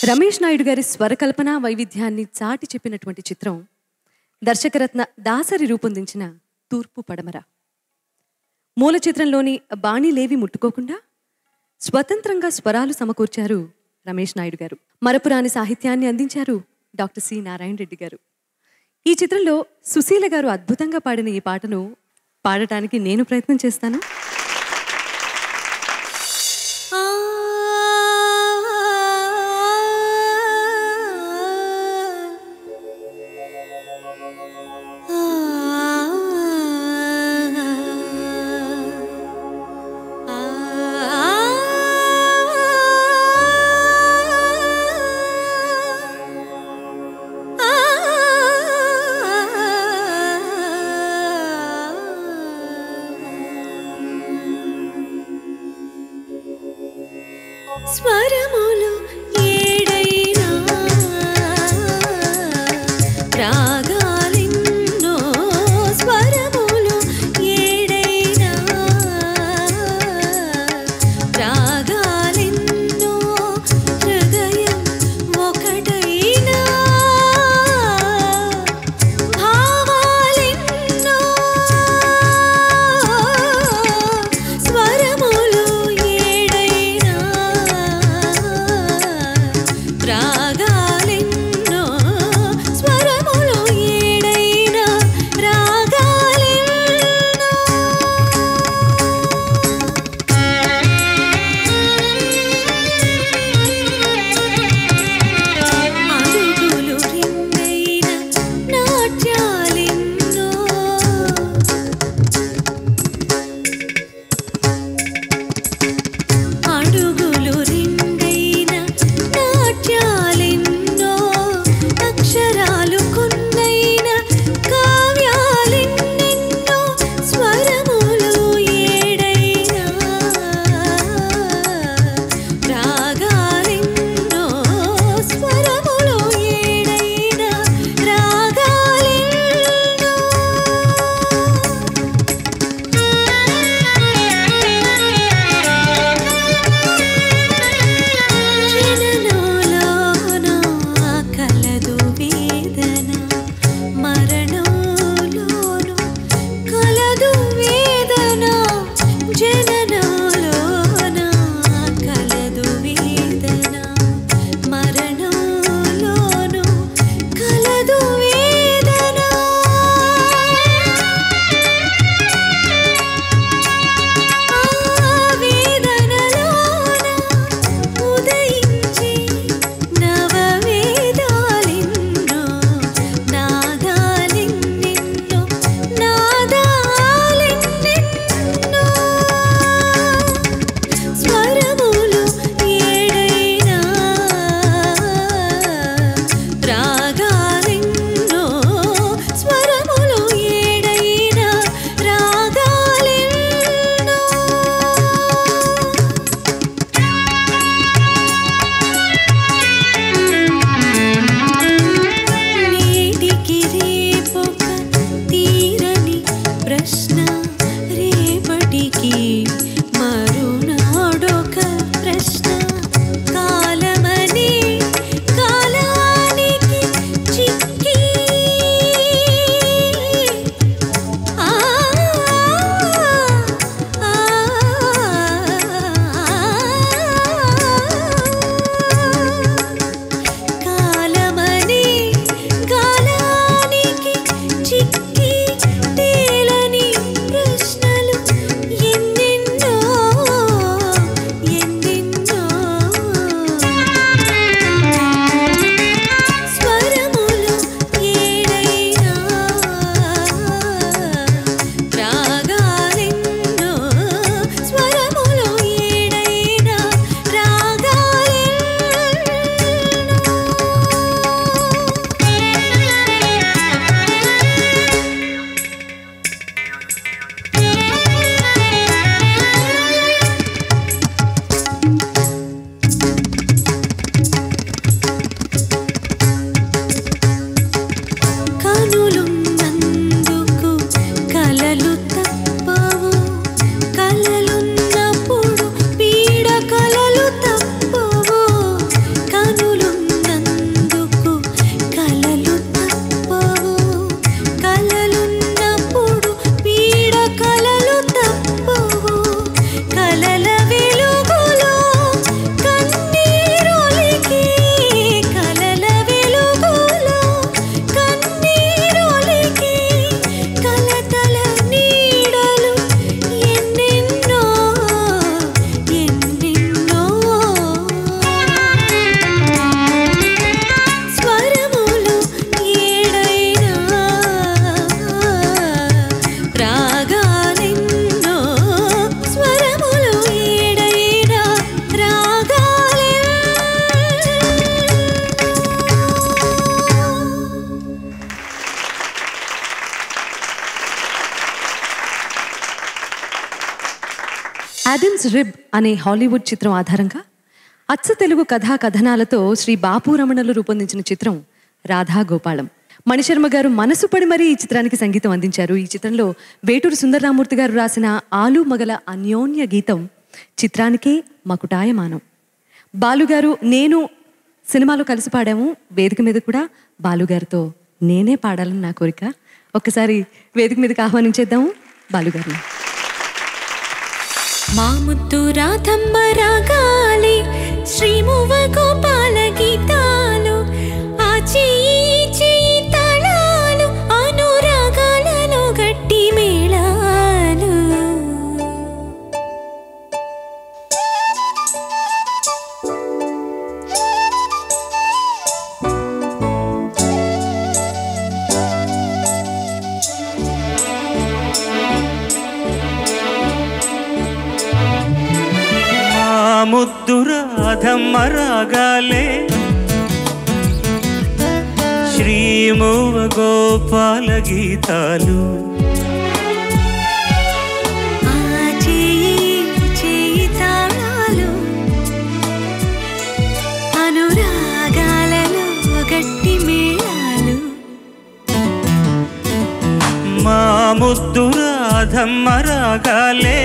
రమేష్ నాయుడు గారి స్వరకల్పన వైవిధ్యాన్ని చాటి చెప్పినటువంటి చిత్రం దర్శకరత్న దాసరి రూపొందించిన తూర్పు పడమర. మూల చిత్రంలోని బాణీలేవి ముట్టుకోకుండా స్వతంత్రంగా స్వరాలు సమకూర్చారు రమేష్ నాయుడు గారు. మరపురాని సాహిత్యాన్ని అందించారు డాక్టర్ సి నారాయణ రెడ్డి గారు. ఈ చిత్రంలో సుశీల గారు అద్భుతంగా పాడిన ఈ పాటను పాడటానికి నేను ప్రయత్నం చేస్తాను. స్వరములు ఏడైనా రాగాలిన్నో స్వరములు ఏడైనా రాగాలిన్నో హృదయం ఒకటైనా భావాలిన్నో స్వరములు ఏడైనా అడామ్స్ రిబ్ అనే హాలీవుడ్ చిత్రం ఆధారంగా అచ్చ తెలుగు కథా కథనాలతో శ్రీ బాపు రమణలు రూపొందించిన చిత్రం రాధా గోపాలం. మణిశర్మ గారు మనసు పడి మరీ ఈ చిత్రానికి సంగీతం అందించారు. ఈ చిత్రంలో వేటూరు సుందరరామూర్తి గారు రాసిన ఆలు మగల అన్యోన్య గీతం చిత్రానికే మకుటాయమానం. బాలుగారు నేను సినిమాలో కలిసి పాడాము. వేదిక మీద కూడా బాలుగారితో నేనే పాడాలని నా కోరిక. ఒక్కసారి వేదిక మీదకి ఆహ్వానించేద్దాము బాలుగారిని. మా ముద్దు రాధమ్మ రాగాలి శ్రీమువ గోపాల గీతాలు ఆ చెయ్యి చెయ్యి తాళాలు అనురాగాలలో గట్టి మేళాలు. ముద్దు రాధమ్మ రాగాలే శ్రీమువ గోపాల గీతాలు ఆ చెయ్యి చెయ్యి తాళాలు అనురాగాలలో గట్టి మేళాలు. మా ముద్దు రాధమ్మ రాగాలే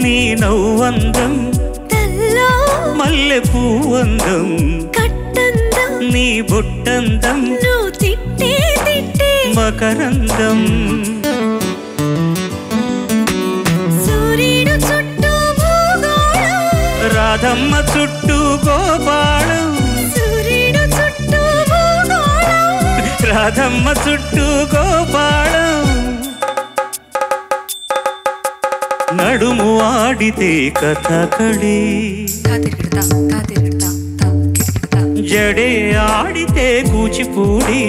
నీ నవ్వందం తల్లో మల్లె పూవందం కట్టందం నీ బొట్టందం నువ్వు తిట్టే తిట్టే మకరందం సూర్యుడు చుట్టూ భూగోళం రాధమ్మ చుట్టూ గోపాలం సూర్యుడు చుట్టూ భూగోళం రాధమ్మ చుట్టూ గోపాలం నడుము ఆడితే కథకళి జడే ఆడితే కూచిపూడి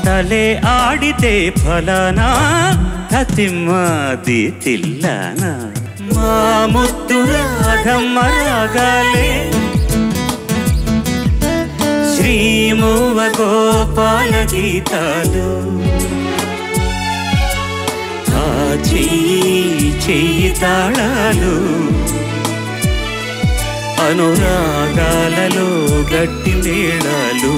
తలే ఆడితే ఫలానా తతిమ్మది తిల్లానా. మా ముద్దు రాధమ్మ రాగాలే శ్రీమువ గోపాల గీతాలు ఆ చెయ్యి చెయ్యి తాళాలు అనురాగాలలో గట్టి మేళాలు.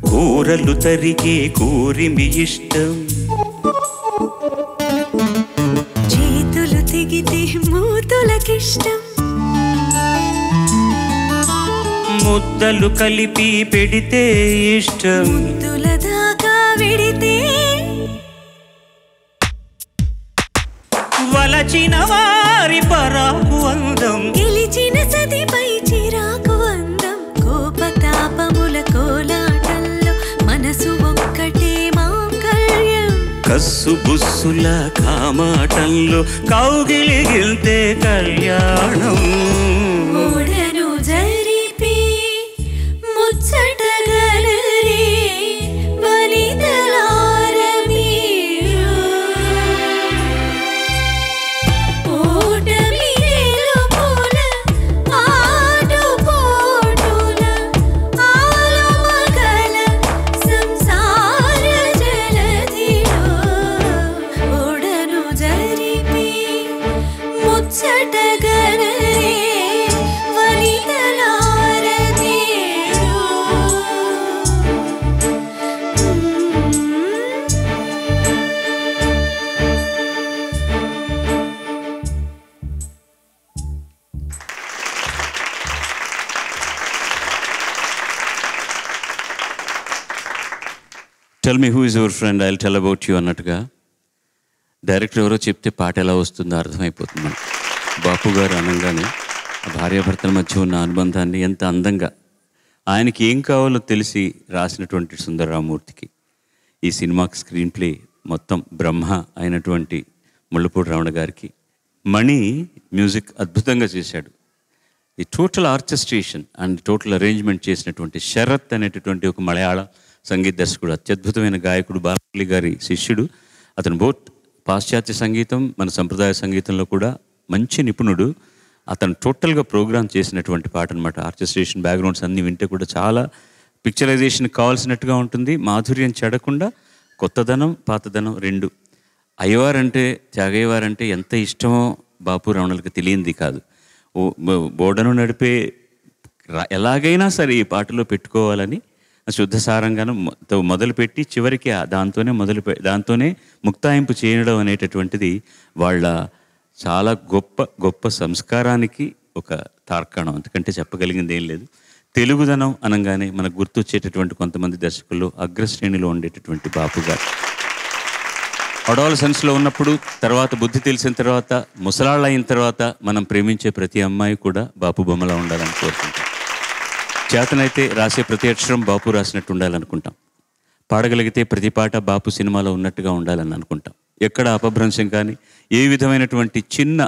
కూరలు తరిగే కూరిమి ఇష్టం చేతులు తెగితే మూతులకిష్టం ముద్దలు కలిపి పెడితే ఇష్టం ముద్దుల దాకా విడితే వలచిన వారి పరాకు అందం గెలిచిన సతిపై చిరాకు అందం కోపతాపముల కోలాటల్లో మనసు ఒక్కటే మాంగళ్యం కస్సు బుస్సుల కామాటంలో కౌగిలి గిల్తే కళ్యాణం. ఓడను జరిపి ముచ్చటగలరే వనితలార మీరు ఓటమి గెలుపుల ఆటు పోటుల ఆలుమగల సంసార జలధిలో ఓడను జరిపి tell me who is your friend, I will tell about you అన్నట్టుగా డైరెక్టర్ ఎవరో చెప్తే పాట ఎలా వస్తుందో అర్థమైపోతుంది మనకు. బాపు గారు అనగానే ఆ భార్యాభర్తల మధ్య ఉన్న అనుబంధాన్ని ఎంత అందంగా, ఆయనకి ఏం కావాలో తెలిసి రాసినటువంటి సుందరరామూర్తికి ఈ సినిమాకి స్క్రీన్ ప్లే మొత్తం బ్రహ్మ అయినటువంటి ముళ్ళపూడి రమణ గారికి, మణి మ్యూజిక్ అద్భుతంగా చేశాడు. ఈ total orchestration and total arrangement చేసినటువంటి శరత్ అనేటటువంటి ఒక మలయాళ సంగీత దర్శకుడు, అత్యద్భుతమైన గాయకుడు, బాలమురళి గారి శిష్యుడు. అతను బోత్ పాశ్చాత్య సంగీతం, మన సంప్రదాయ సంగీతంలో కూడా మంచి నిపుణుడు. అతను టోటల్గా ప్రోగ్రామ్ చేసినటువంటి పాట అనమాట. ఆర్కెస్ట్రేషన్ బ్యాక్గ్రౌండ్స్ అన్నీ వింటే కూడా చాలా పిక్చరైజేషన్ కావాల్సినట్టుగా ఉంటుంది. మాధుర్యం చెడకుండా కొత్తదనం పాతదనం రెండు. అయ్యవారంటే త్యాగయ్యవారంటే ఎంత ఇష్టమో బాపు రమణలకు తెలియంది కాదు. బోర్డను నడిపే ఎలాగైనా సరే ఈ పాటలో పెట్టుకోవాలని శుద్ధ సారంగాను మొదలుపెట్టి చివరికి దాంతోనే ముక్తాయింపు చేయడం అనేటటువంటిది వాళ్ళ చాలా గొప్ప గొప్ప సంస్కారానికి ఒక తార్కాణం. అంతకంటే చెప్పగలిగింది ఏం లేదు. తెలుగుదనం అనగానే మనకు గుర్తొచ్చేటటువంటి కొంతమంది దర్శకుల్లో అగ్రశ్రేణిలో ఉండేటటువంటి బాపు గారు. అడాలసెన్స్లో ఉన్నప్పుడు, తర్వాత బుద్ధి తెలిసిన తర్వాత, ముసలాళ్ళు అయిన తర్వాత మనం ప్రేమించే ప్రతి అమ్మాయి కూడా బాపు బొమ్మలా ఉండాలని కోరుకుంటాం. చేతనైతే రాసే ప్రతి అక్షరం బాపు రాసినట్టు ఉండాలనుకుంటాం. పాడగలిగితే ప్రతి పాట బాపు సినిమాలో ఉన్నట్టుగా ఉండాలని అనుకుంటాం. ఎక్కడ అపభ్రంశం కానీ ఏ విధమైనటువంటి చిన్న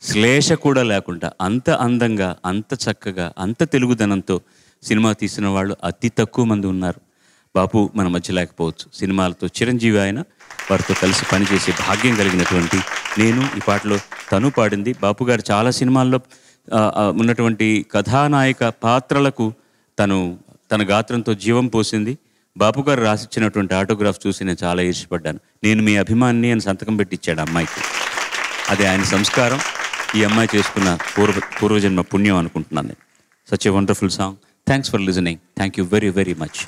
శ్లేష కూడా లేకుండా అంత అందంగా, అంత చక్కగా, అంత తెలుగుదనంతో సినిమా తీసిన వాళ్ళు అతి తక్కువ మంది ఉన్నారు. బాపు మన మధ్య లేకపోవచ్చు. సినిమాలతో చిరంజీవి ఆయన, వారితో కలిసి పనిచేసే భాగ్యం కలిగినటువంటి నేను. ఈ పాటలో తను పాడింది. బాపు గారు చాలా సినిమాల్లో ఉన్నటువంటి కథానాయక పాత్రలకు తన గాత్రంతో జీవం పోసింది. బాపు గారు రాసిచ్చినటువంటి ఆటోగ్రాఫ్ చూసి నేను చాలా ఈర్ష్యపడ్డాను. నేను మీ అభిమానిని అని సంతకం పెట్టించాడు అమ్మాయికి. అది ఆయన సంస్కారం. ఈ అమ్మాయి చేసుకున్న పూర్వజన్మ పుణ్యం అనుకుంటున్నాను నేను. Such a wonderful song. Thanks for listening. Thank you very very much.